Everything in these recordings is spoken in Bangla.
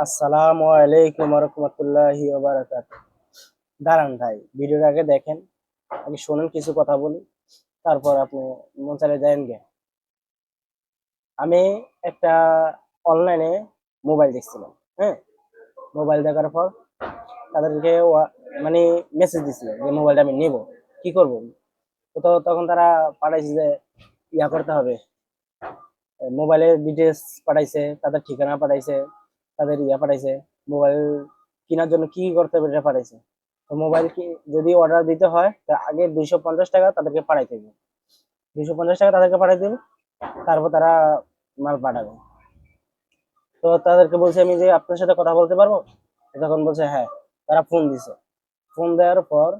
আসসালামু আলাইকুম রহমতুল্লাহি ওয়া বারাকাতুহু। দাঁড়ান ভাই, ভিডিওর আগে দেখেন, আগে শোনেন, কিছু কথা বলি, তারপর আপনি মন চাইলে দেন গে। আমি একটা অনলাইনে মোবাইল দেখছিলাম। হ্যাঁ, মোবাইল দেখার পর তাদেরকে মানে মেসেজ দিছিল যে মোবাইলটা আমি নিব, কি করব। তো তখন তারা পাঠাইছে যে ইয়া করতে হবে, মোবাইলের ডিটেলস পাঠাইছে, তাদের ঠিকানা পাঠাইছে, তাদের ইয়া পাঠাইছে, মোবাইল কেনার জন্য কি কি করতে হবে এটা পাঠাইছে। তো মোবাইল কি যদি অর্ডার দিতে হয় তা আগে 250 টাকা তাদেরকে পাঠাইতে হবে, 250 টাকা তাদেরকে পাঠাইতে হবে, তারপর তারা মাল পাঠাবে। তো তাদেরকে বলছি আমি যে আপনার সাথে কথা বলতে পারবো। তখন বলছে হ্যাঁ। তারা ফোন দিছে, ফোন দেওয়ার পর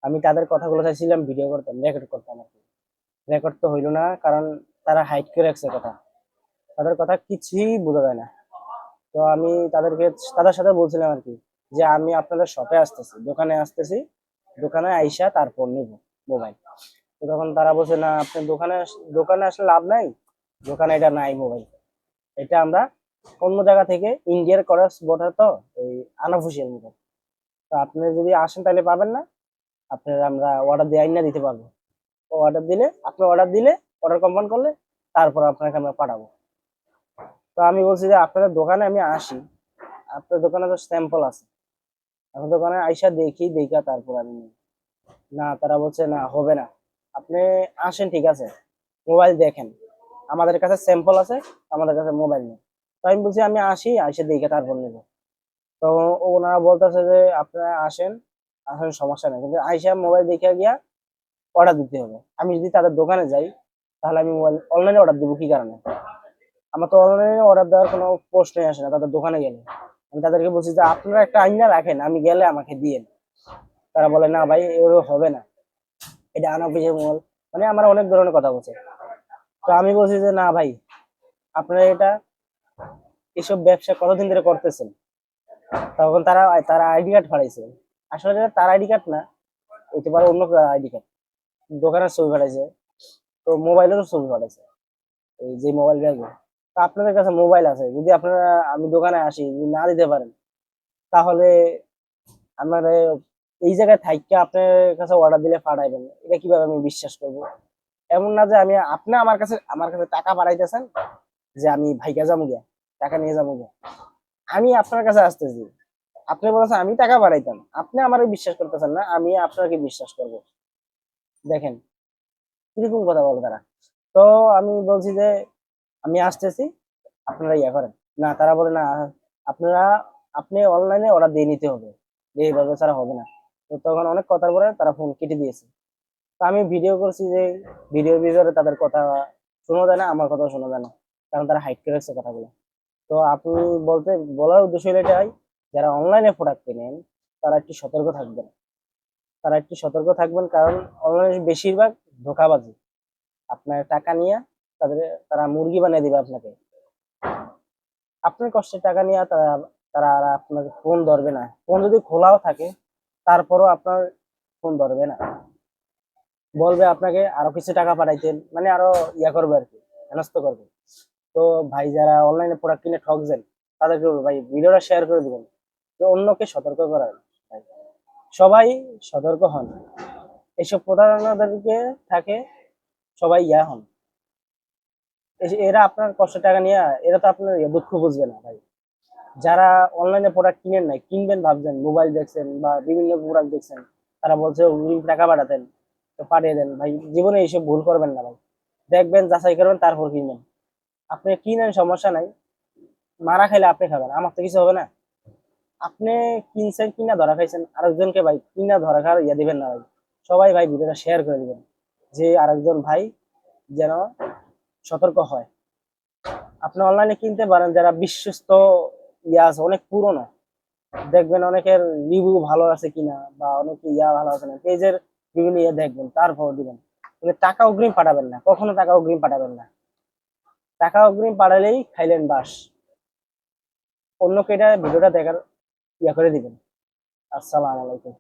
আমি তাদের কথাগুলো চাইছিলাম ভিডিও করতাম, রেকর্ড করতাম আর কি। রেকর্ড তো হইলো না, কারণ তারা হাইড করে রাখছে কথা, তাদের কথা কিছুই বোঝা যায় না। তো আমি তাদের সাথে বলছিলাম আর কি, যে আমি আপনাদের শপে আসতেছি, দোকানে আসতেছি, দোকানে আইসা তারপর নিব মোবাইল। তো তখন তারা বলছে না, আপনি দোকানে আসলে লাভ নাই, দোকানে এটা নাই মোবাইল, এটা আমরা অন্য জায়গা থেকে ইন্ডিয়ার ক্রস বর্ডার, তো এই আনাফুসিয়ার মোবাইল, তো আপনি যদি আসেন তাহলে পাবেন না, আপনার আমরা অর্ডার দিয়ে আইনা দিতে পারবো। অর্ডার দিলে অর্ডার কনফার্ম করলে তারপর আপনাকে আমরা পাঠাবো। তো আমি বলছি যে আপনাদের দোকানে আমি আসি, আপনার দোকানে তো স্যাম্পল আছে, আপনার দোকানে আইসা দেখি, দেখা তারপর আমি নিই। না, তারা বলছে না, হবে না, আপনি আসেন, ঠিক আছে, মোবাইল দেখেন, আমাদের কাছে স্যাম্পল আছে, আমাদের কাছে মোবাইল নেই। তো আমি বলছি আমি আসি, আইসা দেখে তারপর নেব। তো ওনারা বলতেছে যে আপনারা আসেন, আসেন, সমস্যা নেই, কিন্তু আইসা মোবাইল দেখে গিয়া অর্ডার দিতে হবে। আমি যদি তাদের দোকানে যাই তাহলে আমি মোবাইল অনলাইনে অর্ডার দিব কি কারণে? আমার তো অনলাইনে অর্ডার দেওয়ার কোনো প্রশ্নই আসে না তাদের দোকানে গেলে। আমি তাদেরকে বলছি যে আপনারা একটা আইনা রাখেন, আমি গেলে আমাকে দিয়েন। তারা বলে না ভাই, এগুলো হবে না, এটা আনঅফিসিয়াল মোবাইল, মানে আমার অনেক ধরনের কথা বলছে। তো আমি বলছি যে না ভাই, আপনারা এসব ব্যবসা কতদিন ধরে করতেছেন? তখন তারা তারা আইডি কার্ড ফাড়াইছে। আসলে এটা তার আইডি কার্ড না, হইতে পারে অন্য কারো আইডি কার্ড। দোকানের ছবি ফাটাইছে, তো মোবাইলেরও ছবি ফাটাইছে, এই যে মোবাইল ব্যাগে। তো আপনাদের কাছে মোবাইল আছে, যদি আপনারা, আমি দোকানে আসি, যদি না দিতে পারেন, তাহলে আমার এই জায়গায় থাইকা আপনার কাছে অর্ডার দিলে পাঠাইবেন, এটা কিভাবে আমি বিশ্বাস করব? এমন না যে আপনি আমার কাছে টাকা পাঠাইতেছেন, যে আমি ভাইকা যাবো গিয়া, টাকা নিয়ে যাবো গিয়া, আমি আপনার কাছে আসতেছি, আপনি বলেছেন আমি টাকা পাঠাইতাম, আপনি আমারে বিশ্বাস করতেছেন না, আমি আপনাকে বিশ্বাস করব? দেখেন কিরকম কথা বলে তারা। তো আমি বলছি যে আমি আসতেছি, আপনারা ইয়া করেন। না, তারা বলে না, আপনারা আপনি অনলাইনে অর্ডার দিয়ে নিতে হবে, এইভাবে ছাড়া হবে না। তো তখন অনেক কথার পরে তারা ফোন কেটে দিয়েছে। তো আমি ভিডিও করছি যে ভিডিওর ভিতরে তাদের কথা শোনা যায় না, আমার কথাও শোনা যায় না, কারণ তারা হাইড করে রাখছে কথাগুলো। তো আপনি বলার উদ্দেশ্য হলো এটাই, যারা অনলাইনে প্রোডাক্ট কেনেন তারা একটু সতর্ক থাকবেন, কারণ অনলাইনে বেশিরভাগ ধোঁকাবাজি। আপনার টাকা নিয়ে তাদের তারা মুরগি বানিয়ে দিবে আপনাকে, আপনার কষ্টের টাকা নিয়ে তারা তারা আর আপনাকে ফোন ধরবে না। ফোন যদি খোলাও থাকে তারপরও আপনার ফোন ধরবে না, বলবে আপনাকে আরো কিছু টাকা পাঠাইতেন, মানে আরো ইয়া করবে আর কি, হেনস্থ করবে। তো ভাই, যারা অনলাইনে প্রোডাক্ট কিনে ঠকছেন তাদেরকে বলবো, ভাই ভিডিওটা শেয়ার করে দিবেন, তো অন্যকে সতর্ক করার। ভাই, সবাই সতর্ক হন, এসব প্রতারণাদেরকে থাকে, সবাই ইয়া হন। এরা আপনার কষ্টের টাকা নিয়ে, এরা তো আপনার দুঃখ বুঝবে না ভাই। যারা অনলাইনে প্রোডাক্ট কিনেন নাই, কিনবেন ভাবছেন, মোবাইল দেখছেন বা বিভিন্ন প্রোডাক্ট দেখছেন, তারা বলছে অগ্রিম টাকা পাঠাতেন, তো পাঠিয়ে দেন। ভাই জীবনে এইসব ভুল করবেন না ভাই, দেখবেন, যাচাই করবেন, তারপর কিনবেন। আপনি কিনেন, সমস্যা নাই, মারা খাইলে আপনি খাবেন, আমার তো কিছু হবে না। আপনি কিনছেন, কিনা ধরা খাইছেন, আরেকজনকে ভাই কিনা ধরা খাওয়ার ইয়া দিবেন না ভাই। সবাই ভাই ভিডিওটা শেয়ার করে দিবেন, যে আরেকজন ভাই যেন সতর্ক হয়। আপনি অনলাইনে কিনতে পারেন, যারা বিশ্বস্ত ইয়া আছে, অনেক পুরনো, দেখবেন অনেকের রিভিউ ভালো আছে কিনা, বা অনেকে ইয়া ভালো আছে না, পেজের বিভিন্ন ইয়ে দেখবেন, তারপর দিবেন। কিন্তু টাকা অগ্রিম পাঠাবেন না, কখনো টাকা অগ্রিম পাঠাবেন না। টাকা অগ্রিম পাঠালেই খাইলেন বাস। অন্যকে এটা ভিডিওটা দেখার ইয়া করে দিবেন। আসসালামু আলাইকুম।